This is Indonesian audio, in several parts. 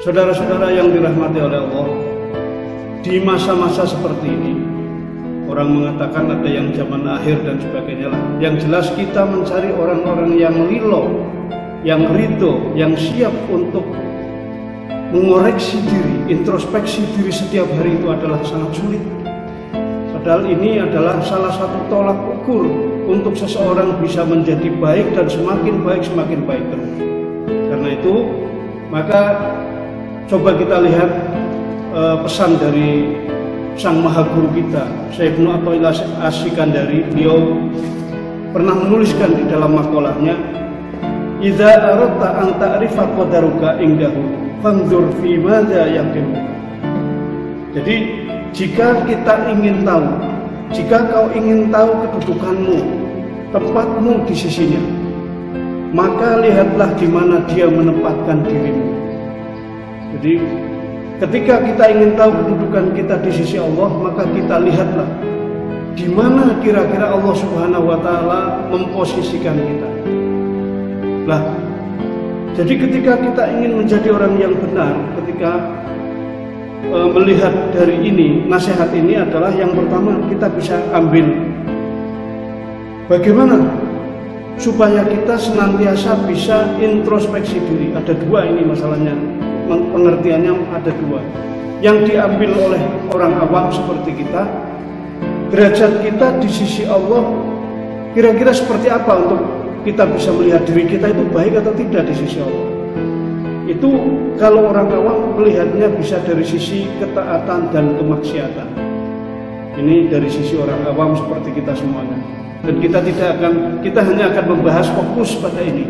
Saudara-saudara yang dirahmati oleh Allah, di masa-masa seperti ini, orang mengatakan ada yang zaman akhir dan sebagainya lah. Yang jelas kita mencari orang-orang yang lilo, yang ridho, yang siap untuk mengoreksi diri, introspeksi diri setiap hari itu adalah sangat sulit. Padahal ini adalah salah satu tolak ukur untuk seseorang bisa menjadi baik dan semakin baik terus. Karena itu, maka coba kita lihat pesan dari sang maha guru kita, Syekh Ibnu Athaillah Asy-Syikandari. Beliau pernah menuliskan di dalam makalahnya, "Idza aradta an ta'rifa qadaruka indahu, fanzur fi madza yaqimu." Jadi, jika kita ingin tahu, jika kau ingin tahu kedudukanmu, tempatmu di sisinya, maka lihatlah di mana dia menempatkan dirimu. Jadi, ketika kita ingin tahu kedudukan kita di sisi Allah, maka kita lihatlah di mana kira-kira Allah Subhanahu wa Ta'ala memposisikan kita. Lah, jadi ketika kita ingin menjadi orang yang benar, ketika melihat dari ini, nasihat ini adalah yang pertama kita bisa ambil bagaimana supaya kita senantiasa bisa introspeksi diri. Ada dua ini masalahnya, pengertiannya ada dua. Yang diambil oleh orang awam seperti kita, derajat kita di sisi Allah kira-kira seperti apa untuk kita bisa melihat diri kita itu baik atau tidak di sisi Allah. Itu kalau orang awam melihatnya bisa dari sisi ketaatan dan kemaksiatan. Ini dari sisi orang awam seperti kita semuanya. Dan kita hanya akan membahas fokus pada ini.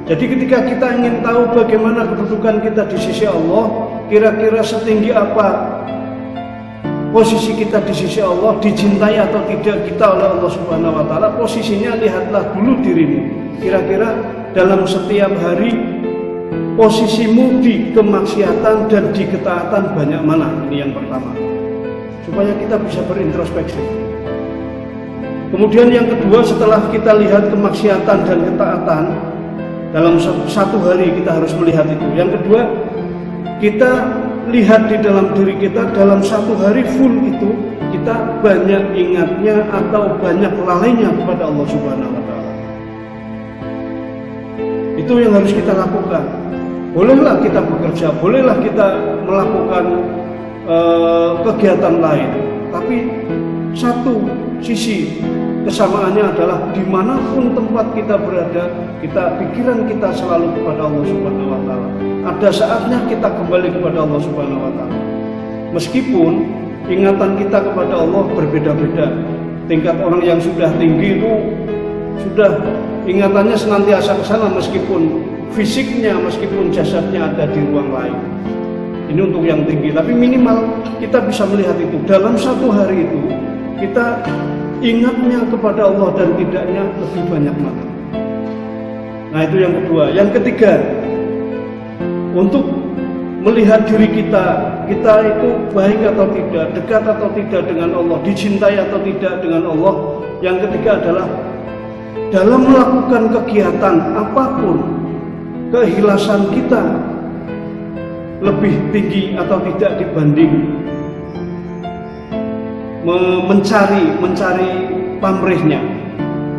Jadi ketika kita ingin tahu bagaimana kedudukan kita di sisi Allah, kira-kira setinggi apa posisi kita di sisi Allah, dicintai atau tidak kita oleh Allah Subhanahu wa Ta'ala, posisinya lihatlah dulu dirimu. Kira-kira dalam setiap hari posisimu di kemaksiatan dan di ketaatan banyak mana? Ini yang pertama, supaya kita bisa berintrospeksi. Kemudian yang kedua, setelah kita lihat kemaksiatan dan ketaatan, dalam satu hari kita harus melihat itu. Yang kedua, kita lihat di dalam diri kita dalam satu hari full itu, kita banyak ingatnya atau banyak lalainya kepada Allah Subhanahu wa Ta'ala. Itu yang harus kita lakukan. Bolehlah kita bekerja, bolehlah kita melakukan kegiatan lain, tapi satu sisi kesamaannya adalah dimanapun tempat kita berada, pikiran kita selalu kepada Allah Subhanahu wa Ta'ala. Ada saatnya kita kembali kepada Allah Subhanahu wa Ta'ala. Meskipun ingatan kita kepada Allah berbeda-beda. Tingkat orang yang sudah tinggi itu sudah ingatannya senantiasa ke sana, meskipun fisiknya, meskipun jasadnya ada di ruang lain. Ini untuk yang tinggi, tapi minimal kita bisa melihat itu. Dalam satu hari itu kita ingatnya kepada Allah dan tidaknya lebih banyak mana. Nah, itu yang kedua. Yang ketiga, untuk melihat diri kita itu baik atau tidak, dekat atau tidak dengan Allah, dicintai atau tidak dengan Allah. Yang ketiga adalah dalam melakukan kegiatan apapun, keikhlasan kita lebih tinggi atau tidak dibanding mencari pamrihnya.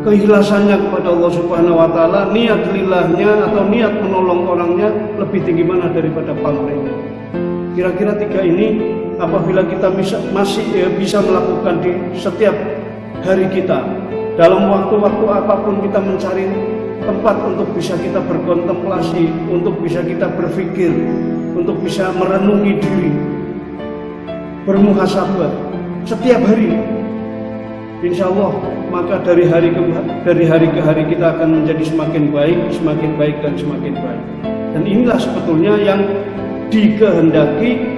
Keikhlasannya kepada Allah Subhanahu wa Ta'ala, niat lillahnya atau niat menolong orangnya lebih tinggi mana daripada pamrihnya. Kira-kira tiga ini apabila kita masih bisa melakukan di setiap hari kita, dalam waktu-waktu apapun kita mencari tempat untuk bisa kita berkontemplasi, untuk bisa kita berpikir, untuk bisa merenungi diri, bermuhasabah setiap hari, insya Allah maka dari hari ke hari kita akan menjadi semakin baik dan semakin baik. Dan inilah sebetulnya yang dikehendaki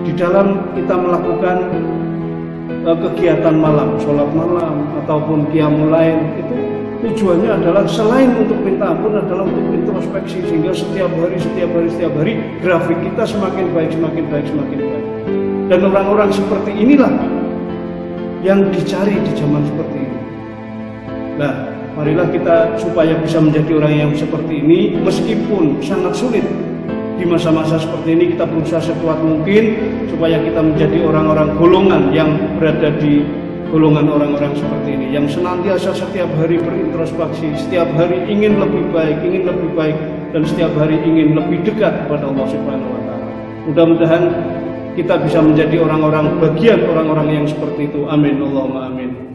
di dalam kita melakukan kegiatan malam, sholat malam ataupun qiyamul lail. Itu tujuannya adalah selain untuk minta ampun, adalah untuk introspeksi, sehingga setiap hari grafik kita semakin baik. Dan orang-orang seperti inilah yang dicari di zaman seperti ini. Nah, marilah kita supaya bisa menjadi orang yang seperti ini, meskipun sangat sulit di masa-masa seperti ini kita berusaha sekuat mungkin supaya kita menjadi orang-orang golongan yang berada di golongan orang-orang seperti ini, yang senantiasa setiap hari berintrospeksi, setiap hari ingin lebih baik, dan setiap hari ingin lebih dekat kepada Allah Subhanahu wa Ta'ala. Mudah-mudahan kita bisa menjadi orang-orang bagian orang-orang yang seperti itu. Amin, Allahumma amin.